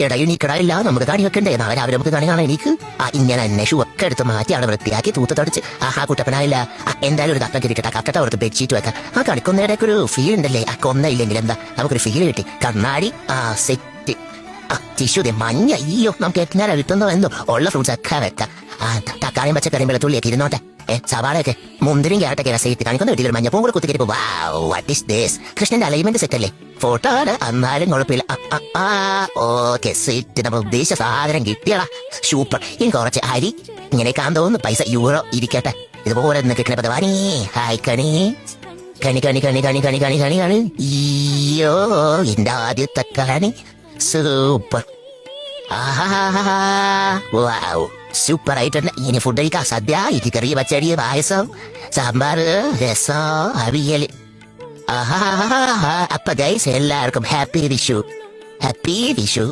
എടാ എണീക്കടായില്ല, നമുക്ക് കണി വെക്കണ്ടേ? നാളെ രാവിലെ നമുക്ക് കണി കാണാൻ എനിക്ക്. ഇങ്ങനെ തന്നെ ഷൂ ഒക്കെ എടുത്ത് മാറ്റി അവിടെ വൃത്തിയാക്കി തൂത്ത് തുടച്ച് കുട്ടപ്പനായില്ല. എന്തായാലും ഒരു കട്ടൻ കിരിക്കട്ടെ, കക്കട്ട അവർക്ക് ബെഡ്ഷീറ്റ് വെക്കാം. കണിക്കൊന്നേടൊക്കെ ഒരു ഫീൽ ഉണ്ടല്ലേ? കൊന്ന ഇല്ലെങ്കിൽ എന്താ, നമുക്കൊരു ഫീൽ കിട്ടി. കണ്ണാടി സെറ്റ്, ടിഷ്യൂ മഞ്ഞ. അയ്യോ, നമുക്ക് എങ്ങനെ കിട്ടുന്നോ എന്തോ. ഉള്ള ഫ്രൂട്ട്സ് ഒക്കെ വെക്കാം. തക്കാളിയും പച്ചക്കറിയും വെളുത്തുള്ളിയൊക്കെ ഇരുന്നോട്ടെ. സവാളയൊക്കെ മുന്തിരിയും ക്യാരറ്റൊക്കെ രസമായിട്ട് കാണിക്കുന്ന വീട്ടിൽ മഞ്ഞപ്പൂം കൂടെ കുത്തിക്കിരിപ്പോ. What is this? കൃഷ്ണന്റെ അലൈൻമെന്റ് സെറ്റ് അല്ലേ? ഫോട്ടോ ആണ്, എന്നാലും കുഴപ്പമില്ല. Okay, set. നമ്മൾ ഉദ്ദേശിച്ച സാധനം കിട്ടിയടാ, സൂപ്പർ. ഇനി കുറച്ച് അരി ഇങ്ങനെയൊക്കെ തോന്നുന്നു. പൈസ യൂറോ ഇരിക്കട്ടെ. ഇതുപോലെ കിട്ടണ പദവാനി. ഹായ് കണി കണി കണി കണി കണി കണി കണി കണി കണി. അയ്യോ, എന്റെ ആദ്യത്തെ കണി. സൂപ്പർ. സൂപ്പർ ആയിട്ടുണ്ട്. ഇനി ഫുഡ് കഴിക്കാം. സദ്യ, ഇരിക്കറി, പച്ചടി, പായസം, സാമ്പാർ, രസം, അവിയല്. അപ്പൊ ഗൈസ്, എല്ലാവർക്കും ഹാപ്പി വിഷു. ഹാപ്പി വിഷു.